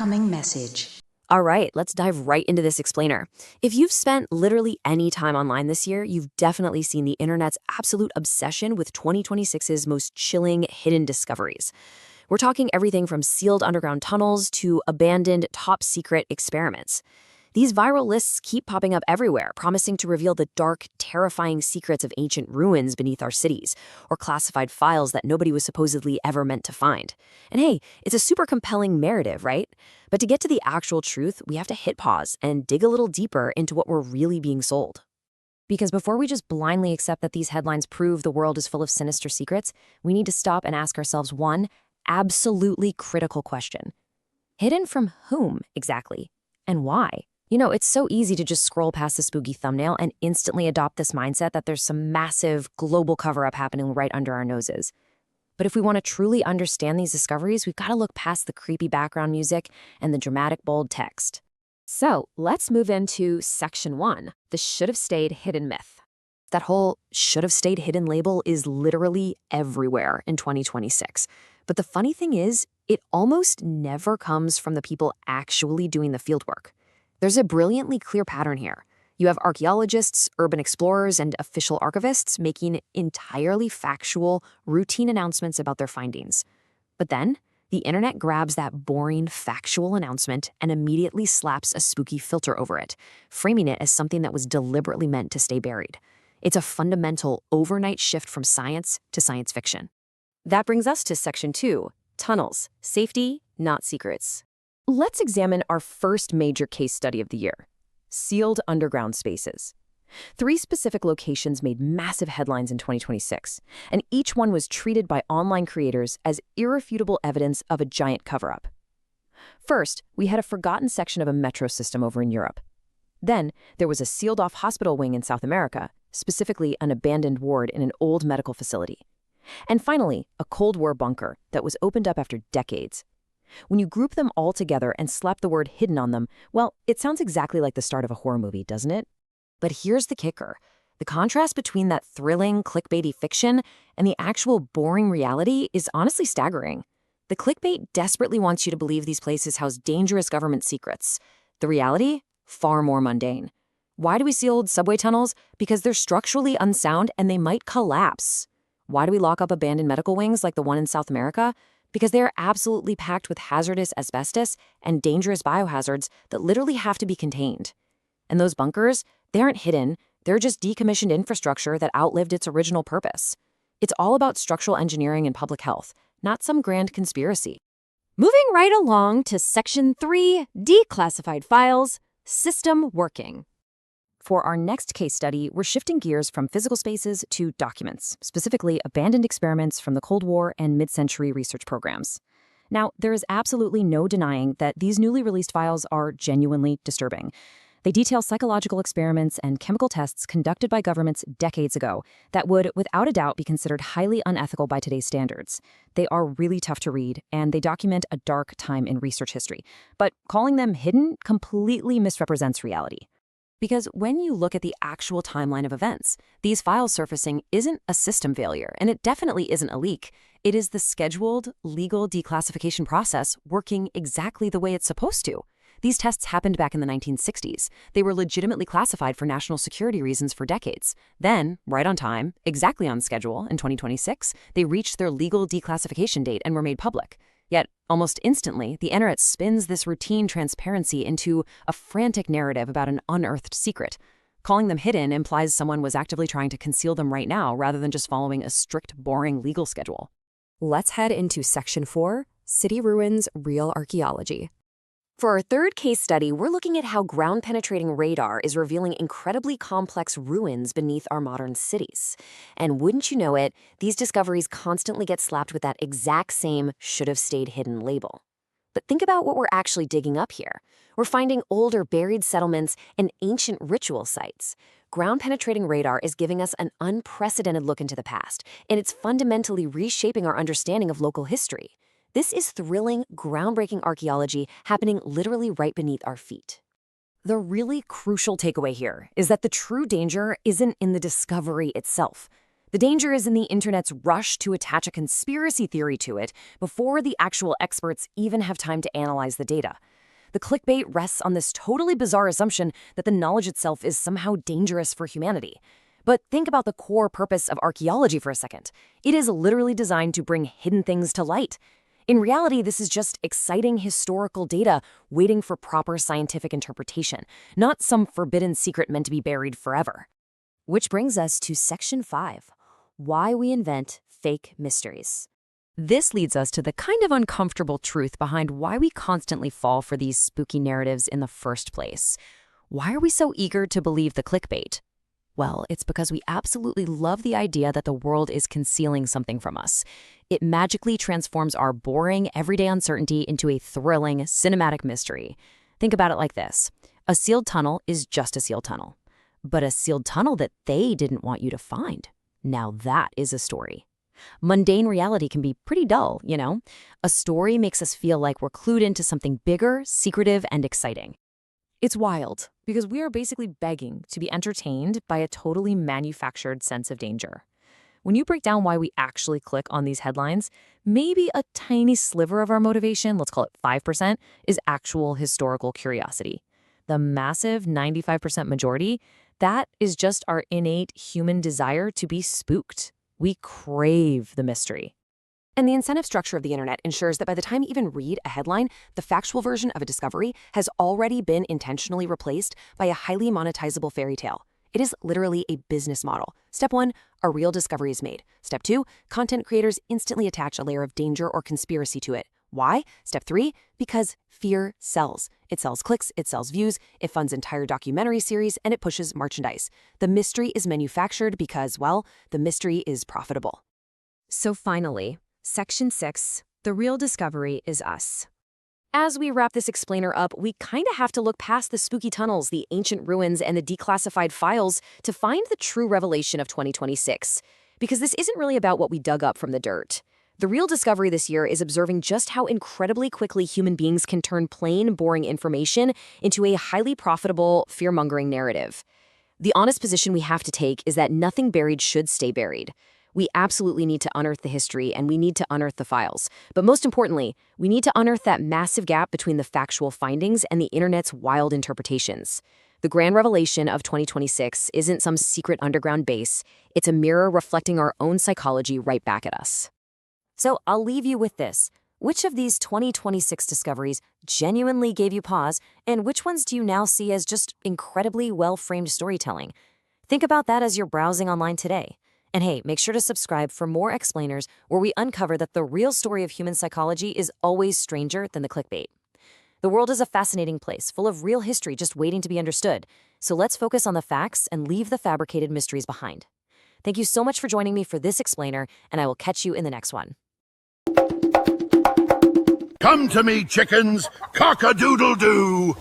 Incoming message. All right, let's dive right into this explainer. If you've spent literally any time online this year, you've definitely seen the internet's absolute obsession with 2026's most chilling hidden discoveries. We're talking everything from sealed underground tunnels to abandoned top secret experiments. These viral lists keep popping up everywhere, promising to reveal the dark, terrifying secrets of ancient ruins beneath our cities, or classified files that nobody was supposedly ever meant to find. And hey, it's a super compelling narrative, right? But to get to the actual truth, we have to hit pause and dig a little deeper into what we're really being sold. Because before we just blindly accept that these headlines prove the world is full of sinister secrets, we need to stop and ask ourselves one absolutely critical question. Hidden from whom, exactly? And why? You know, it's so easy to just scroll past the spooky thumbnail and instantly adopt this mindset that there's some massive global cover-up happening right under our noses. But if we want to truly understand these discoveries, we've got to look past the creepy background music and the dramatic bold text. So let's move into Section 1, the should have stayed hidden myth. That whole should have stayed hidden label is literally everywhere in 2026. But the funny thing is, it almost never comes from the people actually doing the fieldwork. There's a brilliantly clear pattern here. You have archaeologists, urban explorers, and official archivists making entirely factual, routine announcements about their findings. But then, the internet grabs that boring, factual announcement and immediately slaps a spooky filter over it, framing it as something that was deliberately meant to stay buried. It's a fundamental overnight shift from science to science fiction. That brings us to Section 2, tunnels, safety, not secrets. Let's examine our first major case study of the year, sealed underground spaces. 3 specific locations made massive headlines in 2026, and each one was treated by online creators as irrefutable evidence of a giant cover-up. First, we had a forgotten section of a metro system over in Europe. Then, there was a sealed-off hospital wing in South America, specifically an abandoned ward in an old medical facility. And finally, a Cold War bunker that was opened up after decades. When you group them all together and slap the word hidden on them, well, it sounds exactly like the start of a horror movie, doesn't it? But here's the kicker. The contrast between that thrilling, clickbaity fiction and the actual boring reality is honestly staggering. The clickbait desperately wants you to believe these places house dangerous government secrets. The reality? Far more mundane. Why do we seal old subway tunnels? Because they're structurally unsound and they might collapse. Why do we lock up abandoned medical wings like the one in South America? Because they are absolutely packed with hazardous asbestos and dangerous biohazards that literally have to be contained. And those bunkers, they aren't hidden, they're just decommissioned infrastructure that outlived its original purpose. It's all about structural engineering and public health, not some grand conspiracy. Moving right along to Section 3, declassified files, system working. For our next case study, we're shifting gears from physical spaces to documents, specifically abandoned experiments from the Cold War and mid-century research programs. Now, there is absolutely no denying that these newly released files are genuinely disturbing. They detail psychological experiments and chemical tests conducted by governments decades ago that would, without a doubt, be considered highly unethical by today's standards. They are really tough to read, and they document a dark time in research history. But calling them hidden completely misrepresents reality. Because when you look at the actual timeline of events, these files surfacing isn't a system failure, and it definitely isn't a leak. It is the scheduled, legal declassification process working exactly the way it's supposed to. These tests happened back in the 1960s. They were legitimately classified for national security reasons for decades. Then, right on time, exactly on schedule, in 2026, they reached their legal declassification date and were made public. Yet, almost instantly, the internet spins this routine transparency into a frantic narrative about an unearthed secret. Calling them hidden implies someone was actively trying to conceal them right now rather than just following a strict, boring legal schedule. Let's head into Section 4, City Ruins Real Archaeology. For our third case study, we're looking at how ground-penetrating radar is revealing incredibly complex ruins beneath our modern cities. And wouldn't you know it, these discoveries constantly get slapped with that exact same should-have-stayed hidden label. But think about what we're actually digging up here. We're finding older buried settlements and ancient ritual sites. Ground-penetrating radar is giving us an unprecedented look into the past, and it's fundamentally reshaping our understanding of local history. This is thrilling, groundbreaking archaeology happening literally right beneath our feet. The really crucial takeaway here is that the true danger isn't in the discovery itself. The danger is in the internet's rush to attach a conspiracy theory to it before the actual experts even have time to analyze the data. The clickbait rests on this totally bizarre assumption that the knowledge itself is somehow dangerous for humanity. But think about the core purpose of archaeology for a second. It is literally designed to bring hidden things to light. In reality, this is just exciting historical data waiting for proper scientific interpretation, not some forbidden secret meant to be buried forever. Which brings us to Section 5, Why We Invent Fake Mysteries. This leads us to the kind of uncomfortable truth behind why we constantly fall for these spooky narratives in the first place. Why are we so eager to believe the clickbait? Well, it's because we absolutely love the idea that the world is concealing something from us. It magically transforms our boring, everyday uncertainty into a thrilling, cinematic mystery. Think about it like this. A sealed tunnel is just a sealed tunnel. But a sealed tunnel that they didn't want you to find. Now that is a story. Mundane reality can be pretty dull, you know? A story makes us feel like we're clued into something bigger, secretive, and exciting. It's wild, because we are basically begging to be entertained by a totally manufactured sense of danger. When you break down why we actually click on these headlines, maybe a tiny sliver of our motivation, let's call it 5%, is actual historical curiosity. The massive 95% majority, that is just our innate human desire to be spooked. We crave the mystery. And the incentive structure of the internet ensures that by the time you even read a headline, the factual version of a discovery has already been intentionally replaced by a highly monetizable fairy tale. It is literally a business model. Step 1, a real discovery is made. Step 2, content creators instantly attach a layer of danger or conspiracy to it. Why? Step 3, because fear sells. It sells clicks, it sells views, it funds entire documentary series, and it pushes merchandise. The mystery is manufactured because, well, the mystery is profitable. So finally, Section 6, The Real Discovery is Us. As we wrap this explainer up, we kind of have to look past the spooky tunnels, the ancient ruins, and the declassified files to find the true revelation of 2026. Because this isn't really about what we dug up from the dirt. The real discovery this year is observing just how incredibly quickly human beings can turn plain, boring information into a highly profitable, fear-mongering narrative. The honest position we have to take is that nothing buried should stay buried. We absolutely need to unearth the history, and we need to unearth the files. But most importantly, we need to unearth that massive gap between the factual findings and the internet's wild interpretations. The grand revelation of 2026 isn't some secret underground base. It's a mirror reflecting our own psychology right back at us. So I'll leave you with this. Which of these 2026 discoveries genuinely gave you pause, and which ones do you now see as just incredibly well-framed storytelling? Think about that as you're browsing online today. And hey, make sure to subscribe for more explainers where we uncover that the real story of human psychology is always stranger than the clickbait. The world is a fascinating place, full of real history just waiting to be understood. So let's focus on the facts and leave the fabricated mysteries behind. Thank you so much for joining me for this explainer, and I will catch you in the next one. Come to me, chickens, cock-a-doodle-doo!